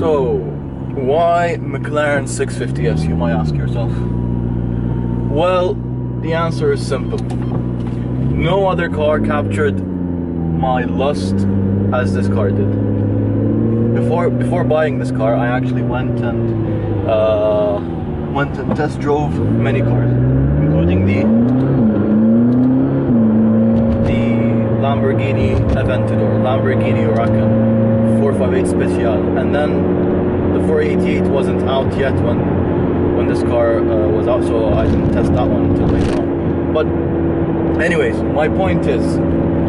So, why McLaren 650S, you might ask yourself? Well, the answer is simple. No other car captured my lust as this car did. Before buying this car, I actually went and test drove many cars, including the Lamborghini Aventador, Lamborghini Huracan 458 Special, and then the 488 wasn't out yet when this car was out, so I didn't test that one until later on. But anyways, my point is,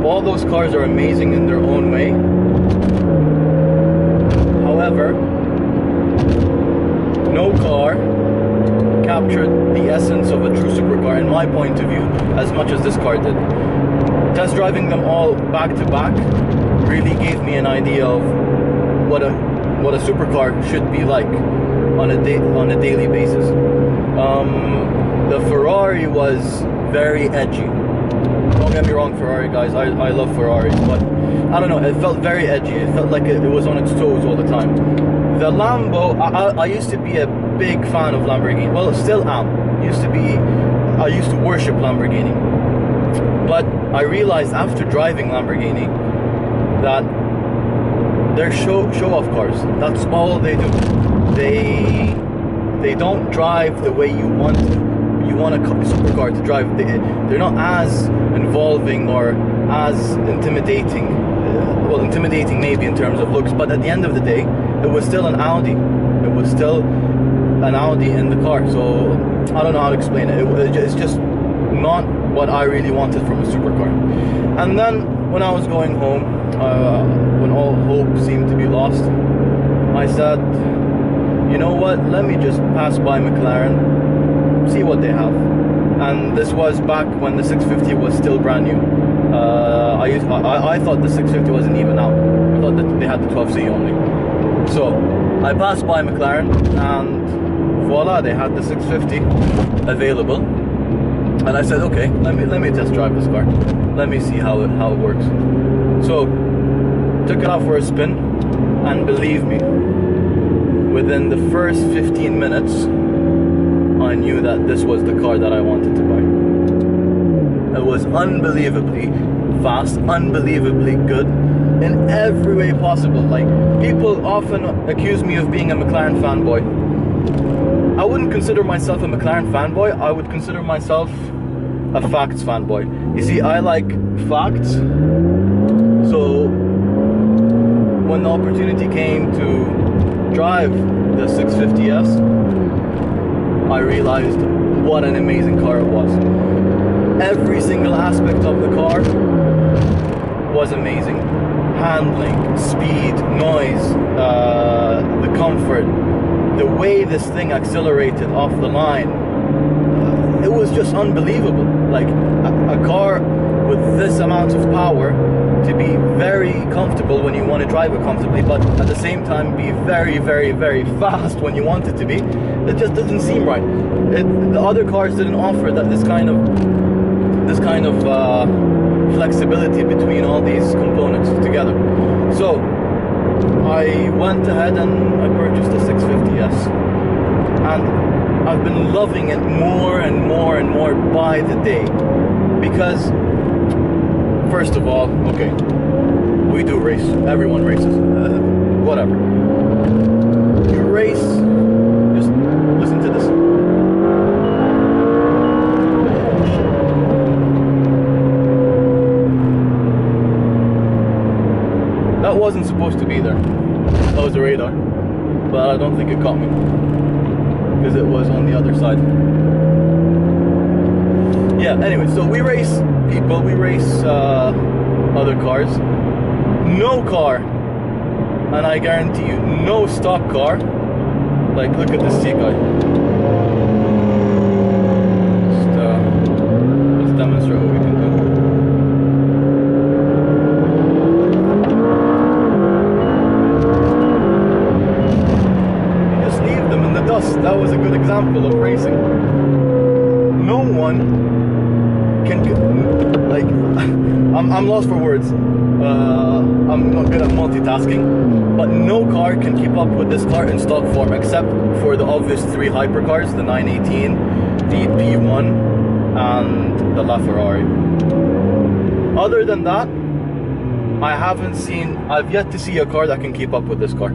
all those cars are amazing in their own way. However, no car captured the essence of a true supercar, in my point of view, as much as this car did. Test driving them all back to back really gave me an idea of what a supercar should be like on a daily basis. The Ferrari was very edgy. Don't get me wrong, Ferrari guys, I love Ferraris, but I don't know, it felt very edgy. It felt like it was on its toes all the time. The Lambo, I used to be a big fan of Lamborghini. Well, still am. I used to worship Lamborghini. But I realized after driving Lamborghini that they're show-off cars. That's all they do. They don't drive the way you want a supercar to drive. They're not as involving or as intimidating. Well, intimidating maybe in terms of looks, but at the end of the day, it was still an Audi. It was still an Audi in the car. So I don't know how to explain it. It's just not what I really wanted from a supercar. And then when I was going home, when all hope seemed to be lost, I said, you know what, let me just pass by McLaren, see what they have. And this was back when the 650 was still brand new. I thought the 650 wasn't even out. I thought that they had the 12C only. So I passed by McLaren and voila, they had the 650 available. And I said, okay, let me test drive this car. Let me see how it works. So took it out for a spin, and believe me, within the first 15 minutes, I knew that this was the car that I wanted to buy. It was unbelievably fast, unbelievably good in every way possible. Like, people often accuse me of being a McLaren fanboy. I wouldn't consider myself a McLaren fanboy. I would consider myself a facts fanboy. You see, I like facts. So when the opportunity came to drive the 650S, I realized what an amazing car it was. Every single aspect of the car was amazing. Handling, speed, noise, the comfort, the way this thing accelerated off the line, it was just unbelievable. Like, a car with this amount of power to be very comfortable when you want to drive it comfortably, but at the same time be very, very, very fast when you want it to be, it just doesn't seem right. The other cars didn't offer this kind of flexibility between all these components together. So I went ahead and I purchased the 650S, and I've been loving it more and more and more by the day. Because first of all, okay, we do race, everyone races, whatever. You race, just listen to this. That wasn't supposed to be there. That was a radar, but I don't think it caught me because it was on the other side. Yeah, anyway, so we race people, we race other cars. No car, and I guarantee you, no stock car. Like, look at this seat guy. Let's demonstrate what we can do. That was a good example of racing. No one can get, like, I'm lost for words. I'm not good at multitasking, but no car car can keep up with this car in stock form, except for the obvious 3 hypercars, the 918, the P1, and the LaFerrari. Other than that, I've yet to see a car that can keep up with this car.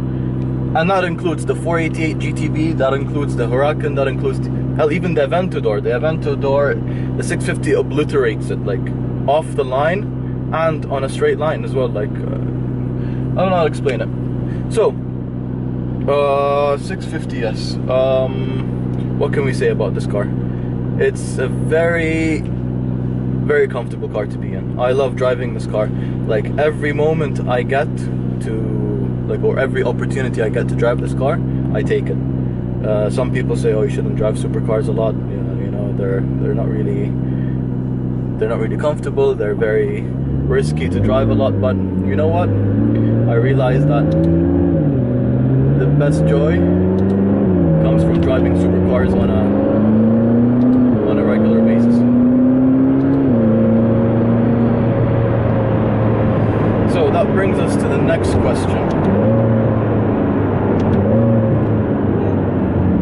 And that includes the 488 GTB, that includes the Huracan, that includes, hell, even the Aventador. The Aventador, the 650 obliterates it, like, off the line and on a straight line as well. Like, I don't know how to explain it. So, 650S. What can we say about this car? It's a very, very comfortable car to be in. I love driving this car. Like, every moment I get to, like, or every opportunity I get to drive this car, I take it. Some people say, oh, you shouldn't drive supercars a lot. You know, they're not really comfortable. They're very risky to drive a lot. But you know what? I realize that the best joy comes from driving supercars on a regular basis. So that brings us to the next question.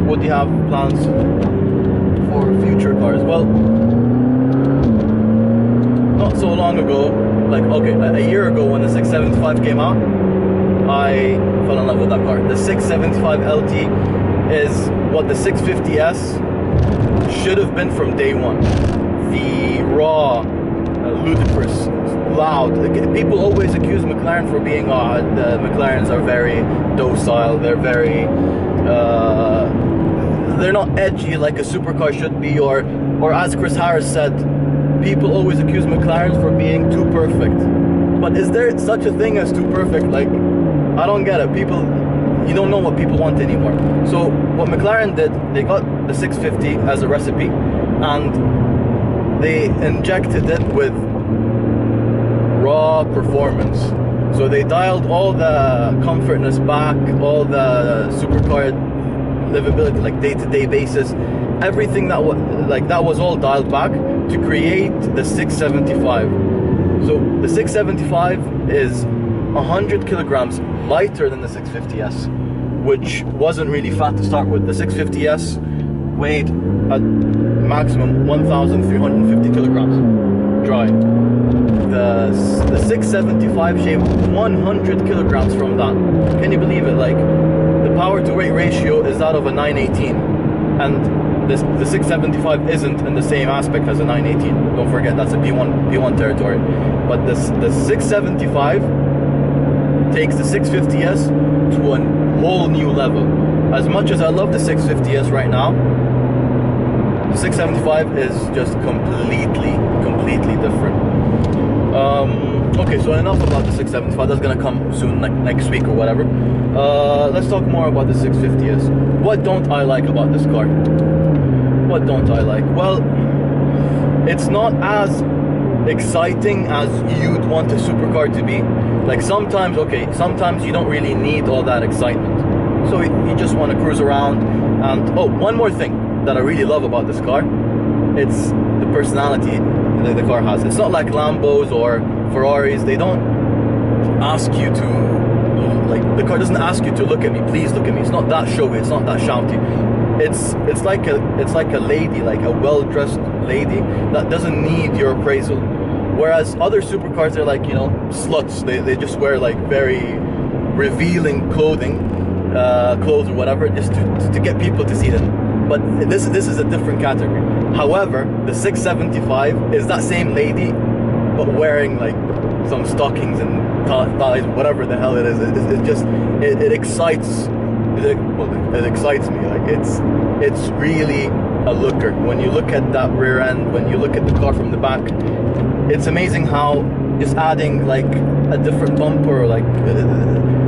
What do you have plans for future cars? Well, not so long ago, like, okay, a year ago when the 675 came out, I fell in love with that car. The 675 LT is what the 650S should have been from day one. The raw, ludicrous, loud. People always accuse McLaren for being, the McLarens are very docile, they're very, they're not edgy like a supercar should be, or as Chris Harris said, people always accuse McLarens for being too perfect. But is there such a thing as too perfect? Like, I don't get it. People, you don't know what people want anymore. So what McLaren did, they got the 650 as a recipe and they injected it with raw performance. So they dialed all the comfortness back, all the supercar livability, like day-to-day basis, everything that was all dialed back to create the 675. So the 675 is 100 kilograms lighter than the 650S, which wasn't really fat to start with. The 650S weighed at maximum 1,350 kilograms dry. The 675 shaved 100 kilograms from that. Can you believe it? Like, the power to weight ratio is that of a 918, and the 675 isn't in the same aspect as a 918. Don't forget, that's a P1 territory. But the 675 takes the 650S to a whole new level. As much as I love the 650S right now, the 675 is just completely different. Okay, so enough about the 675. That's gonna come soon, like next week or whatever. Let's talk more about the 650S. What don't I like about this car? What don't I like? Well, it's not as exciting as you'd want a supercar to be. Like, sometimes you don't really need all that excitement. So you just want to cruise around. And oh, one more thing that I really love about this car, it's the personality that the car has. It's not like Lambos or Ferraris. They don't ask you to, like, the car doesn't ask you to look at me, please look at me. It's not that showy, it's not that shouty. It's like a lady, like a well-dressed lady that doesn't need your appraisal. Whereas other supercars, they're like, you know, sluts. They just wear like very revealing clothes or whatever, just to get people to see them. But this is a different category. However, the 675 is that same lady, but wearing like some stockings and thighs, whatever the hell it is. It excites. It excites me. Like, it's really a looker. When you look at that rear end, when you look at the car from the back, it's amazing how just adding like a different bumper, like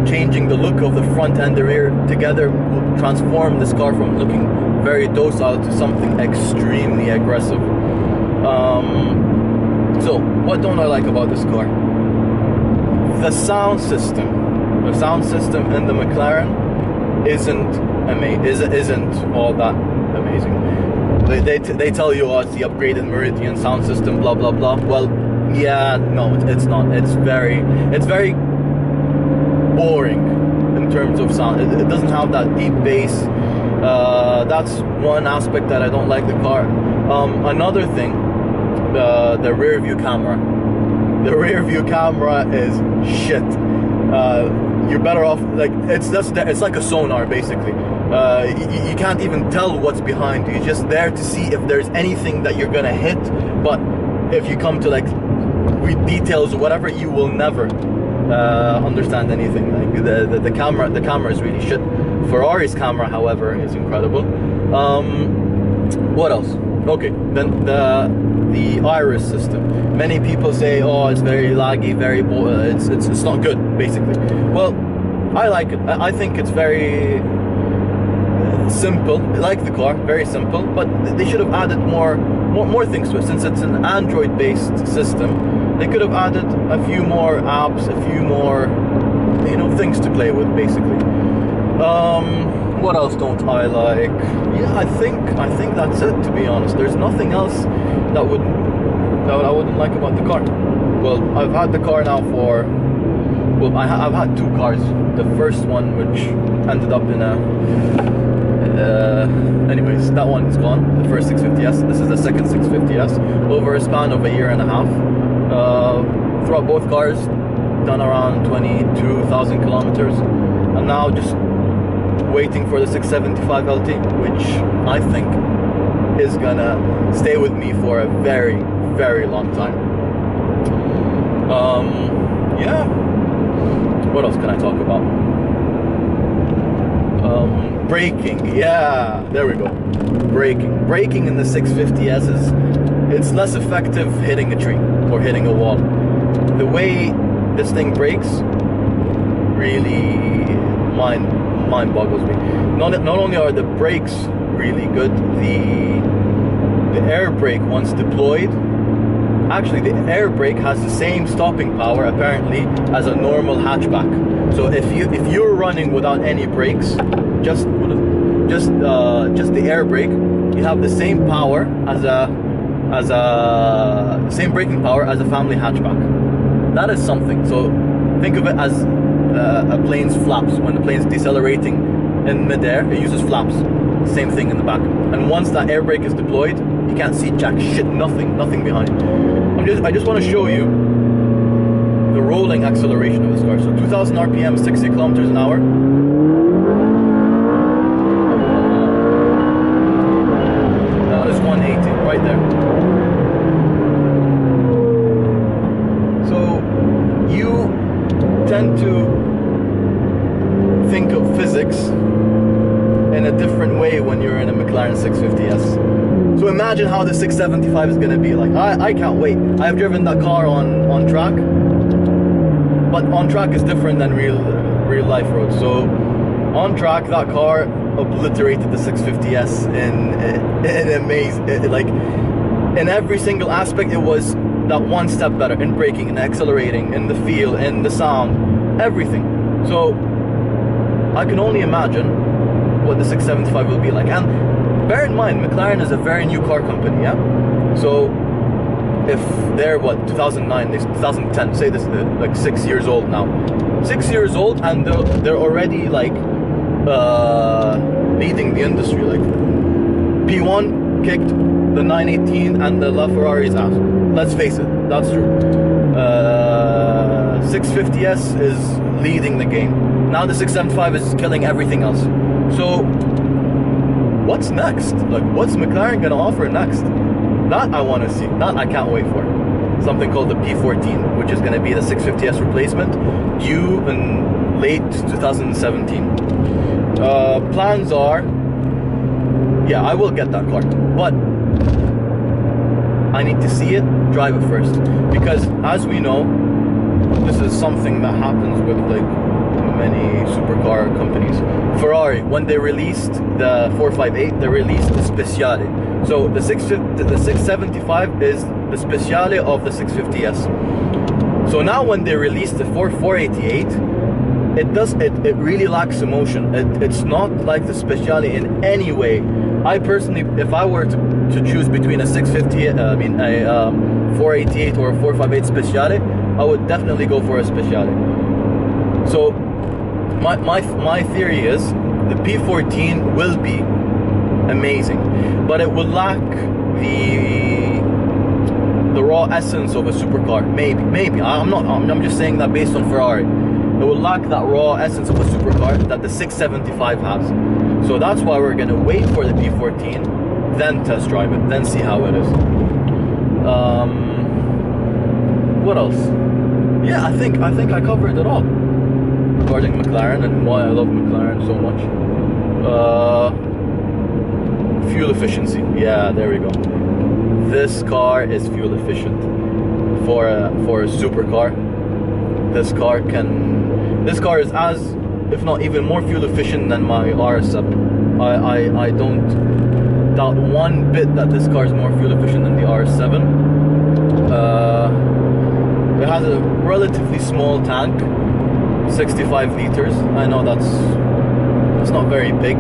changing the look of the front and the rear together will transform this car from looking very docile to something extremely aggressive. So what don't I like about this car? The sound system. The sound system in the McLaren isn't all that amazing. They tell you, oh, it's the upgraded Meridian sound system, blah blah blah. Well, yeah, no, it's not. It's very boring in terms of sound. It doesn't have that deep bass. That's one aspect that I don't like the car. Another thing, the rear view camera. The rear view camera is shit. You're better off, like, it's like a sonar basically. You can't even tell what's behind you. You're just there to see if there's anything that you're gonna hit. But if you come to like read details or whatever, you will never understand anything. Like the camera is really shit. Ferrari's camera, however, is incredible. What else? Okay, then the iris system. Many people say, oh, it's very laggy, it's not good, basically. Well, I like it. I think it's very simple. I like the car, very simple, but they should have added more things to it. Since it's an Android-based system, they could have added a few more apps, a few more, you know, things to play with, basically. What else don't I like? Yeah, I think that's it, to be honest. There's nothing else that I wouldn't like about the car. Well, I've had the car now for, well, I've had two cars. The first one, which ended up in a, anyways, that one is gone. The first 650S. This is the second 650S. Over a span of a year and a half. Throughout both cars, done around 22,000 kilometers. And now just waiting for the 675 LT, which I think is gonna stay with me for a very, very long time. Yeah. What else can I talk about? Braking. Yeah, there we go. Braking in the 650S it's less effective hitting a tree or hitting a wall. The way this thing brakes really mind boggles me. Not only are the brakes really good, the air brake, once deployed, actually the air brake has the same stopping power apparently as a normal hatchback. So if you're running without any brakes, just the air brake, you have the same power same braking power as a family hatchback. That is something. So think of it as a plane's flaps. When the plane's decelerating in midair, it uses flaps. Same thing in the back. And once that air brake is deployed, you can't see jack shit, nothing behind. I just want to show you the rolling acceleration of this car. So 2,000 RPM, 60 kilometers an hour. That is 180 right there. So you tend to think of physics in a different way when you're in a McLaren 650S. So imagine how the 675 is going to be like. I can't wait. I've driven that car on track, but on track is different than real life roads. So on track, that car obliterated the 650S in amazing, like in every single aspect. It was that one step better in braking, in accelerating, in the feel, in the sound, everything. So I can only imagine what the 675 will be like. And bear in mind, McLaren is a very new car company, yeah? So if they're, 2009, 2010, say this, like 6 years old now. 6 years old, and they're already like leading the industry. Like P1 kicked the 918 and the LaFerrari's ass. Let's face it, that's true. 650S is leading the game. Now the 675 is killing everything else. So what's next? Like, what's McLaren gonna offer next? That I want to see. That I can't wait for. Something called the P14, which is going to be the 650S replacement, due in late 2017. Plans are, yeah, I will get that car, but I need to see it, drive it first, because as we know, this is something that happens with like many supercar companies. Ferrari, when they released the 458, they released the Speciale. So the 675 is the Speciale of the 650S. So now when they released the 488, it really lacks emotion. It's not like the Speciale in any way. I personally, if I were to choose between a 488 or a 458 Speciale, I would definitely go for a Speciale. So my theory is the P14 will be amazing, but it will lack the raw essence of a supercar. Maybe I'm just saying that based on Ferrari, it will lack that raw essence of a supercar that the 675 has. So that's why we're gonna wait for the P14, then test drive it, then see how it is. What else? Yeah, I think I covered it all regarding McLaren and why I love McLaren so much. Fuel efficiency. Yeah, there we go. This car is fuel efficient for a supercar. This car is as, if not even more fuel efficient than my RS7. I don't doubt one bit that this car is more fuel efficient than the RS7. It has a relatively small tank, 65 liters. I know it's not very big,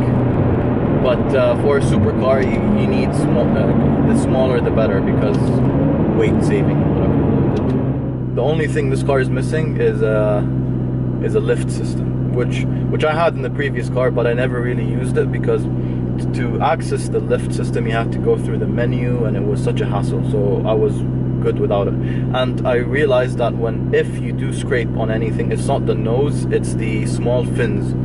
but for a supercar you need the smaller the better, because weight saving, whatever. The only thing this car is missing is a lift system, which I had in the previous car, but I never really used it because to access the lift system you have to go through the menu, and it was such a hassle. So I was good without it. And I realized that if you do scrape on anything, it's not the nose, it's the small fins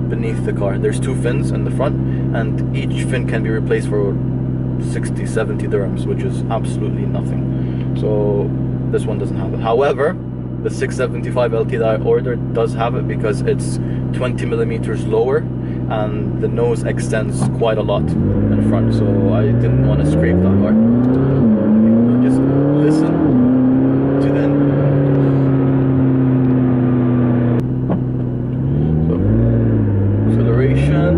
beneath the car. There's 2 fins in the front, and each fin can be replaced for 60-70 dirhams, which is absolutely nothing. So this one doesn't have it. However, the 675 LT that I ordered does have it, because it's 20 millimeters lower and the nose extends quite a lot in front, so I didn't want to scrape that car. Just listen to the end. So, acceleration.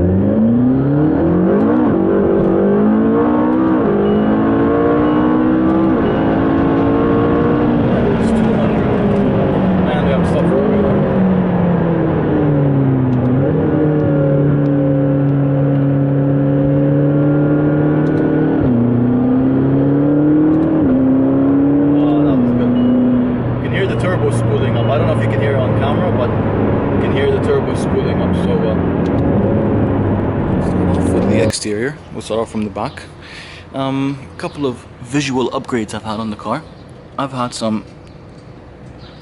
Spooling up. I don't know if you can hear it on camera, but you can hear the turbo spooling up so well. Start off with the exterior. We'll start off from the back. A couple of visual upgrades I've had on the car. I've had some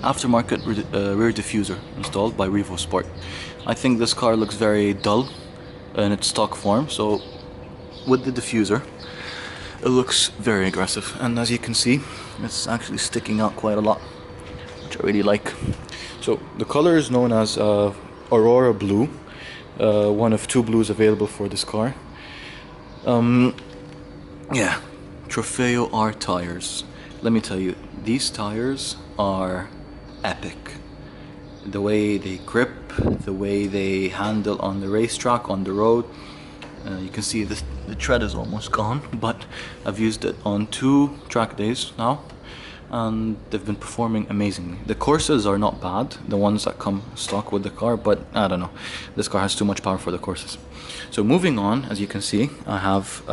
aftermarket rear diffuser installed by Revo Sport. I think this car looks very dull in its stock form, so with the diffuser it looks very aggressive, and as you can see it's actually sticking out quite a lot, which I really like. So the color is known as Aurora Blue, one of 2 blues available for this car. Yeah, Trofeo R tires. Let me tell you, these tires are epic. The way they grip, the way they handle on the racetrack, on the road. You can see the tread is almost gone, but I've used it on 2 track days now, and they've been performing amazingly. The courses are not bad, the ones that come stock with the car, but I don't know, this car has too much power for the courses. So moving on, as you can see, I have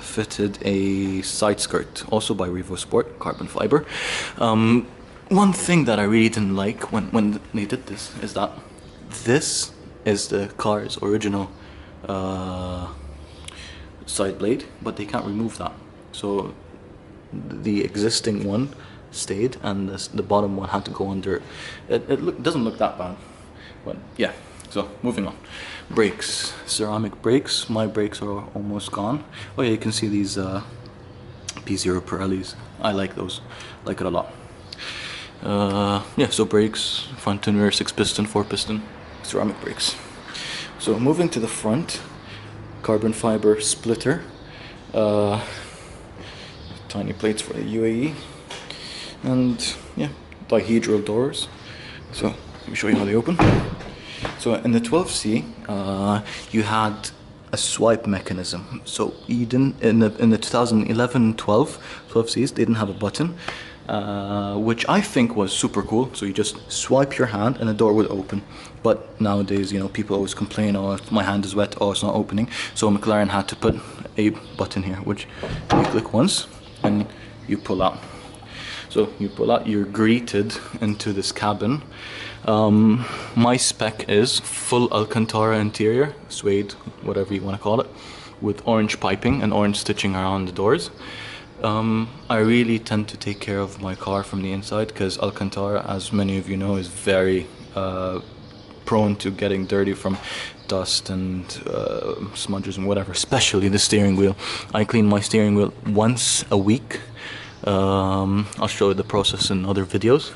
fitted a side skirt, also by Revo Sport, carbon fiber. One thing that I really didn't like when they did this is that this is the car's original side blade, but they can't remove that. So the existing one stayed, and the bottom one had to go under. It doesn't look that bad, but yeah. So moving on. Brakes, ceramic brakes. My brakes are almost gone. Oh yeah, you can see these P0 Pirellis. I like those, like it a lot. Yeah, so brakes, front and rear, 6-piston, 4-piston, ceramic brakes. So moving to the front, carbon fiber splitter, tiny plates for the UAE, and yeah, dihedral doors. So let me show you how they open. So in the 12C, you had a swipe mechanism. So you didn't, in the 2011-12 12Cs, they didn't have a button, which I think was super cool. So you just swipe your hand and the door would open. But nowadays, you know, people always complain, oh, my hand is wet, oh, it's not opening. So McLaren had to put a button here, which you click once and you pull out. So you pull out, you're greeted into this cabin My spec is full Alcantara interior, suede, whatever you want to call it, with orange piping and orange stitching around the doors. I really tend to take care of my car from the inside because Alcantara, as many of you know, is very prone to getting dirty from dust and smudges and whatever, especially the steering wheel. I clean my steering wheel once a week. I'll show you the process in other videos.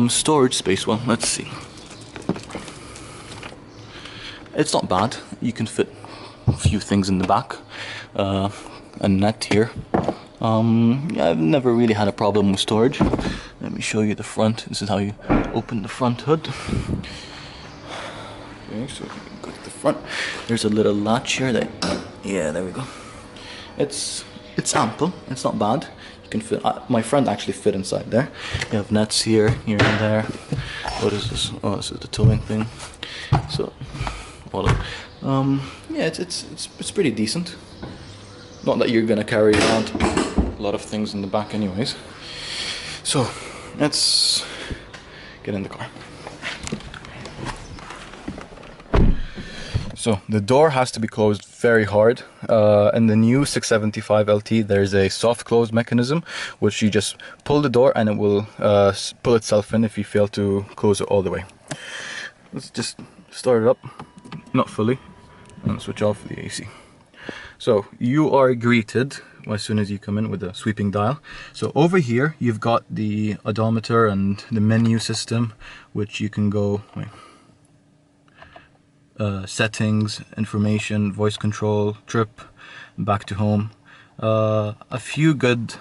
Storage space, well, let's see. It's not bad. You can fit a few things in the back. A net here. Yeah, I've never really had a problem with storage. Let me show you the front. This is how you open the front hood. Okay, so go to the front. There's a little latch here that, yeah, there we go. It's ample. It's not bad. You can fit. My friend actually fit inside there. You have nets here, here and there. What is this? Oh, this is the towing thing. So, well, yeah, it's pretty decent. Not that you're gonna carry around a lot of things in the back, anyways. So, let's get in the car. So the door has to be closed very hard. In the new 675 LT, there's a soft close mechanism, which you just pull the door and it will pull itself in if you fail to close it all the way. Let's just start it up, not fully, and switch off the AC. So you are greeted as soon as you come in with a sweeping dial. So over here you've got the odometer and the menu system, which you can go settings, information, voice control, trip, back to home. A few good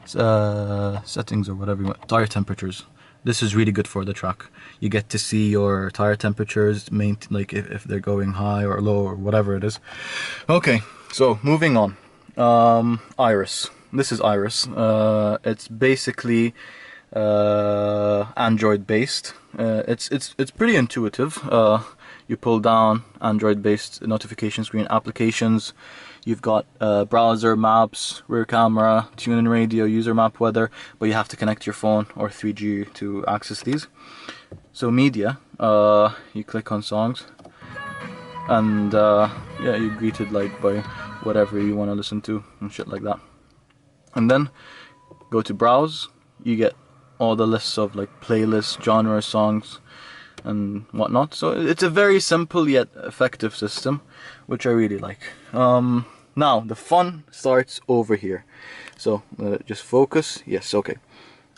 settings or whatever you want. Tire temperatures. This is really good for the track. You get to see your tire temperatures, like if they're going high or low or whatever it is. Okay, so moving on. Iris. This is Iris. It's basically Android based. It's pretty intuitive. You pull down Android based notification screen, applications. You've got browser, maps, rear camera, tune-in radio, user map, weather, but you have to connect your phone or 3G to access these. So media, you click on songs, and yeah, you're greeted like by whatever you want to listen to and shit like that. And then go to browse, you get all the lists of like playlists, genre, songs, and whatnot. So it's a very simple yet effective system, which I really like. Now the fun starts over here. So just focus. Yes, okay.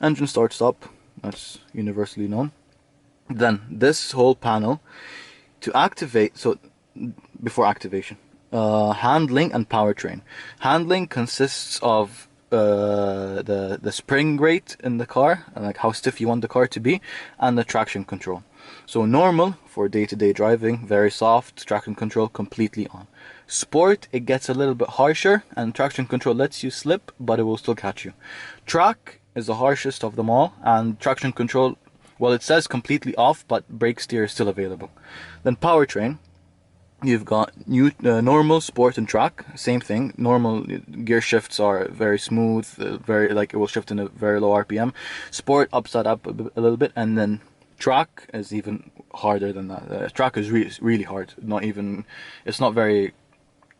Engine start stop. That's universally known. Then this whole panel to activate. So before activation, handling and powertrain. Handling consists of the spring rate in the car, like how stiff you want the car to be, and the traction control. So normal for day-to-day driving, very soft, traction control completely on. Sport, it gets a little bit harsher, and traction control lets you slip, but it will still catch you. Track is the harshest of them all, and traction control, well, it says completely off, but brake steer is still available. Then powertrain, you've got normal, sport, and track. Same thing. Normal gear shifts are very smooth, very like it will shift in a very low RPM. Sport upside up a little bit, and then track is even harder than that. Track is really hard. It's not very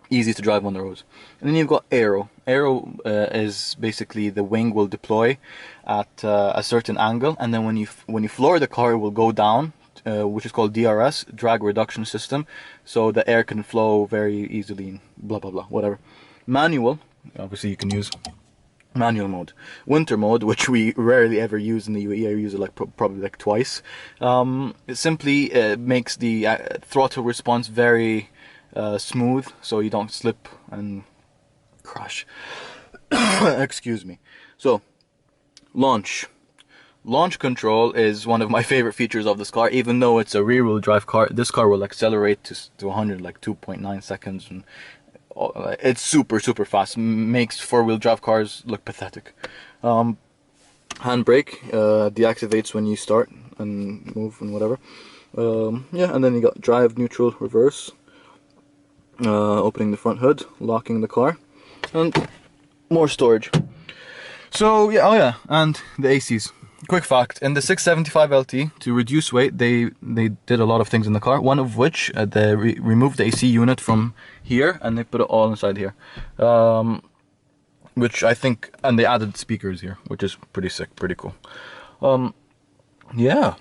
easy to drive on the roads. And then you've got aero. Aero is basically the wing will deploy at a certain angle, and then when you floor the car, it will go down, which is called DRS, drag reduction system, so the air can flow very easily and blah blah blah, whatever. Manual, obviously you can use manual mode. Winter mode, which we rarely ever use in the UAE, I use it like probably like twice. It simply makes the throttle response very smooth, so you don't slip and crash. Excuse me. So launch control is one of my favorite features of this car. Even though it's a rear-wheel drive car, this car will accelerate to 100 like 2.9 seconds, and it's super fast. Makes four-wheel drive cars look pathetic. Handbrake deactivates when you start and move and whatever. Yeah, and then you got drive, neutral, reverse. Opening the front hood, locking the car, and more storage. So yeah, oh yeah, and the ACs. quick fact, in the 675 LT, to reduce weight, they did a lot of things in the car, one of which they removed the AC unit from here and they put it all inside here, which I think, and they added speakers here, which is pretty sick, pretty cool. Yeah,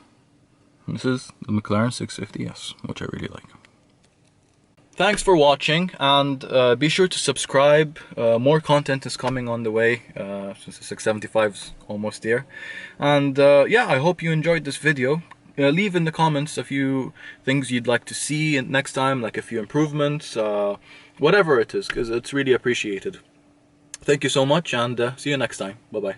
this is the McLaren 650S, which I really like. Thanks for watching, and be sure to subscribe. More content is coming on the way, since the 675 is almost there. And yeah, I hope you enjoyed this video. Leave in the comments a few things you'd like to see next time, like a few improvements, whatever it is, because it's really appreciated. Thank you so much, and see you next time. Bye bye.